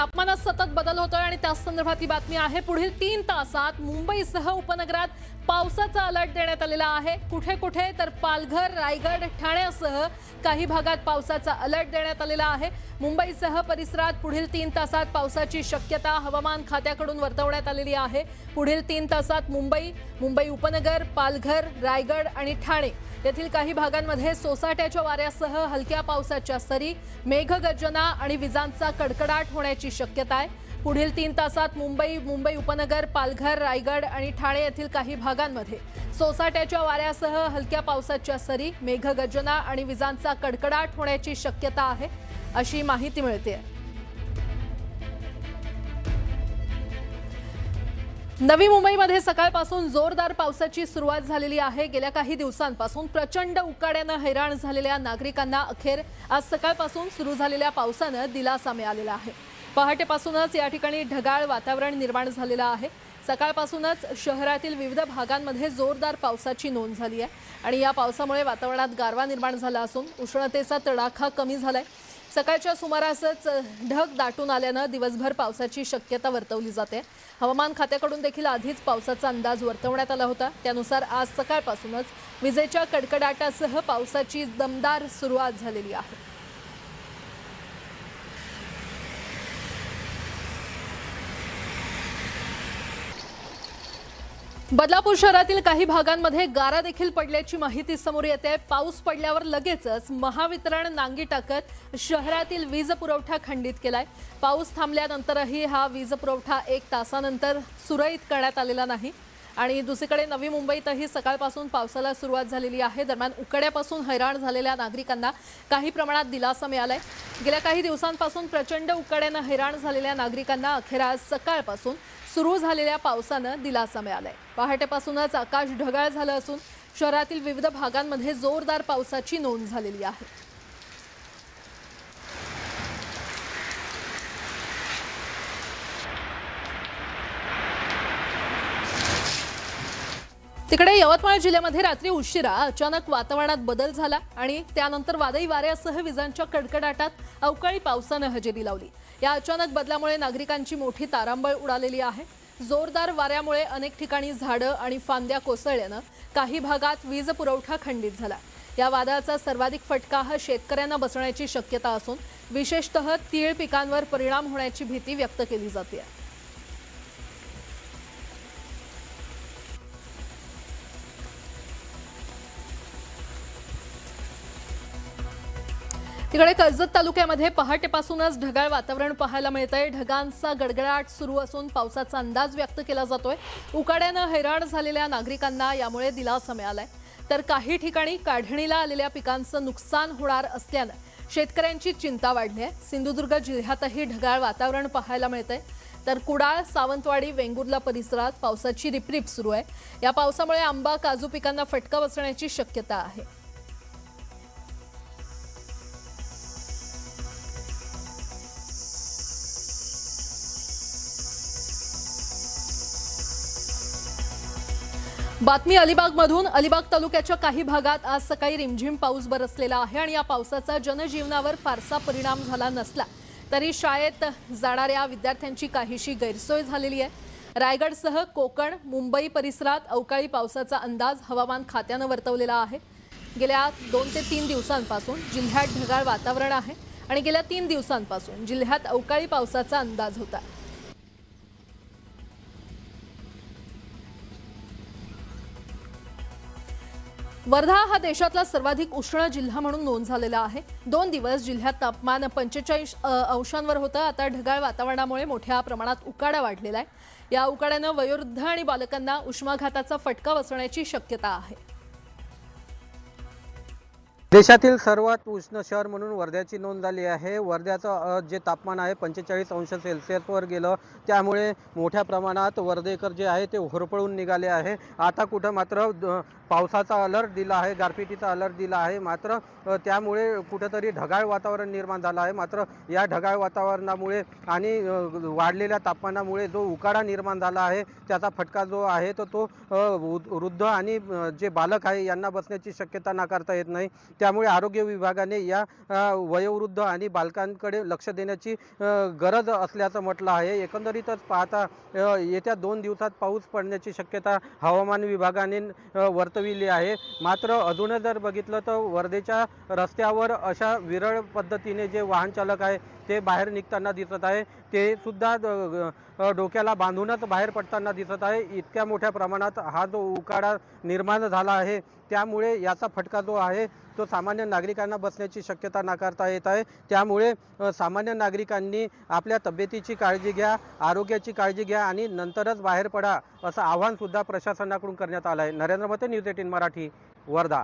तापमानात सतत बदल होतोय आणि त्याच संदर्भात ही बातमी आहे। पुढील 3 तासात मुंबईसह उपनगरात पावसाचा अलर्ट देण्यात आलेला आहे। कुठे कुठे तर पालघर, रायगड, ठाण्यासह काही भागात पावसाचा अलर्ट देण्यात आलेला आहे। मुंबईसह परिसरात पुढील 3 तासात पावसाची शक्यता हवामान खात्याकडून वर्तवण्यात आलेली आहे। पुढील 3 तासात मुंबई उपनगर, पालघर, रायगड आणि ठाणे येथील काही भागांमध्ये सोसाट्याच्या वाऱ्यासह हलक्या पावसाच्या सरी, मेघगर्जना आणि विजांचा कडकडाट होण्याची शक्यता आहे। पुढील 3 तासात मुंबई उपनगर, पालघर, रायगड आणि ठाणे येथील काही भागांमध्ये सोसाट्याच्या वाऱ्यासह हलक्या पावसाच्या सरी, मेघगर्जना आणि विजांचा कडकडाट होण्याची शक्यता आहे, अशी माहिती मिळते। नवी मुंबईमध्ये सकाळपासून जोरदार पावसाची सुरुवात झालेली आहे। गेल्या काही दिवसांपासून प्रचंड उकाड्याने हैराण झालेल्या नागरिकांना अखेर आज सकाळपासून सुरू झालेल्या पावसाने दिलासा मिळालेला आहे। पहाटेपासूनच या ठिकाणी ढगाळ वातावरण निर्माण झालेलं आहे। सकाळपासूनच शहरातील विविध भागांमध्ये जोरदार पावसाची नोंद झाली आहे आणि या पावसामुळे वातावरणात गारवा निर्माण झाला असून उष्णतेचा तडाखा कमी झालाय। सकाळच्या सुमारासच ढग दाटून आल्याने दिवसभर पावसाची शक्यता वर्तवली जाते। हवामान खात्याकडून देखील आधीच पावसाचा अंदाज वर्तवण्यात आला होता। त्यानुसार आज सकाळपासूनच विजेच्या कडकडाटासह पावसाची दमदार सुरुवात झालेली आहे। बदलापूर शहरातील काही भागांमध्ये गारा देखील पडल्याची माहिती समोर येते। पाऊस पडल्यावर लगेचच महावितरण नांगी टाकत शहरातील वीज पुरवठा खंडित केलाय। पाऊस थांबल्यानंतरही हा वीज पुरवठा 1 तासानंतर सुरळीत करण्यात आलेला नाही आणि दुसरीकडे नवी मुंबईतही सकाळपासून पावसाला सुरुवात झालेली आहे। दरम्यान उकाड्यापासून हैराण झालेल्या नागरिकांना काही प्रमाणात दिलासा मिळालाय। गेल्या काही दिवसांपासून प्रचंड उकाड्याने हैराण झालेल्या नागरिकांना अखेर आज सकाळपासून सुरू झालेल्या पावसाने दिलासा मिळालाय। पहाटेपासूनच आकाश ढगाळ झालं असून शहरातील विविध भागांमध्ये जोरदार पावसाची नोंद झालेली आहे। तिकडे यवतमाळ जिल्ह्यामध्ये रात्री उशिरा अचानक वातावरणात बदल झाला आणि त्यानंतर वादळी वाऱ्यासह विजांच्या कडकडाटात अवकाळी पावसाने हजेरी लावली। या अचानक बदलामुळे नागरिकांची मोठी तारांबळ उडालेली आहे। जोरदार वाऱ्यामुळे अनेक ठिकाणी झाडं आणि फांद्या कोसळल्याने काही भागात वीज पुरवठा खंडित झाला। या वादळाचा सर्वाधिक फटका हा शेतकऱ्यांना बसण्याची शक्यता असून विशेषतः तीळ पिकांवर परिणाम होण्याची भीती व्यक्त केली जाते। तिकडे कर्जत तालुक्यामध्ये पहाटेपासूनच ढगाळ वातावरण पाहायला मिळतंय। ढगांचा गडगडाट सुरू असून पावसाचा अंदाज व्यक्त केला जातोय। उकाड्याने हैराण झालेल्या नागरिकांना यामुळे दिलासा मिळालाय, तर काही ठिकाणी काढणीला आलेल्या पिकांचं नुकसान होणार असल्याने शेतकऱ्यांची चिंता वाढली आहे। सिंधुदुर्ग जिल्ह्यातही ढगाळ वातावरण पाहायला मिळतंय, तर कुडाळ, सावंतवाडी, वेंगुर्ला परिसरात पावसाची रिपरिप सुरू आहे। या पावसामुळे आंबा, काजू पिकांना फटका बसण्याची शक्यता आहे। बातमी अलिबागमधून। अलिबाग तालुक्याच्या काही भागात आज सकाळी रिमझिम पाऊस बरसलेला आहे आणि या पावसाचा जनजीवनावर फारसा परिणाम झाला नसला तरी शाळेत जाणाऱ्या विद्यार्थ्यांची काहीशी गैरसोय झालेली आहे। रायगडसह कोकण, मुंबई परिसरात अवकाळी पावसाचा अंदाज हवामान खात्याने वर्तवलेला आहे। गेल्या 2 ते 3 दिवसांपासून जिल्ह्यात ढगाळ वातावरण आहे आणि गेल्या 3 दिवसांपासून जिल्ह्यात अवकाळी पावसाचा अंदाज होता। वर्धा हा देशातला सर्वाधिक उष्ण जिल्हा म्हणून नोंद झालेला आहे। 2 दिवस जिल्ह्यात तापमान 45 अंशांवर होतं। आता ढगाळ वातावरणामुळे मोठ्या प्रमाणात उकाडा वाढलेला आहे। या उकाड्याने वयोवृद्ध आणि बालकांना उष्माघाताचा फटका बसण्याची शक्यता आहे। देशातील सर्वात उष्ण शहर म्हणून वर्ध्याची नोंद झाली आहे। वर्ध्याचं जे तापमान आहे 45 अंश सेल्सिअसवर गेलं, त्यामुळे मोठ्या प्रमाणात वर्धेकर जे आहे ते होरपळून निघाले आहे। आता कुठं मात्र पावसाचा अलर्ट दिला आहे, गारपिटीचा अलर्ट दिला आहे, मात्र त्यामुळे कुठेतरी ढगाळ वातावरण निर्माण झालं आहे। मात्र या ढगाळ वातावरणामुळे आणि वाढलेल्या तापमानामुळे जो उकाडा निर्माण झाला आहे त्याचा फटका जो आहे तो वृद्ध आणि जे बालक आहे यांना बसण्याची शक्यता नाकारता येत नाही। त्यामुळे आरोग्य विभागाने या वयोवृद्ध आणि बालकांकडे लक्ष देण्याची गरज असल्याचं म्हटलं आहे. एकंदरीतच पाहता येत्या 2 दिवसात पाऊस पडण्याची शक्यता हवामान विभागाने वर्तविली आहे. मात्र अजून जर बघितलं तर वर्धेच्या रस्त्यावर अशा विरळ पद्धतीने जे वाहन चालक आहे ते बाहेर निघताना दिसत आहे. ते सुद्धा डोक्याला बांधूनच बाहेर पडताना दिसत आहे. इतक्या मोठ्या प्रमाणात हा जो उकाडा निर्माण झाला आहे त्यामुळे याचा फटका जो आहे तो सामान्य नागरिकांना बसण्याची शक्यता नाकारता येत आहे. त्यामुळे सामान्य नागरिकांनी आपल्या तब्येतीची काळजी घ्या, आरोग्याची काळजी घ्या आणि नंतरच बाहेर पडा असं आवाहन सुद्धा प्रशासनाकडून करण्यात आलं आहे. नरेंद्र मते, न्यूज 18 मराठी, वर्धा.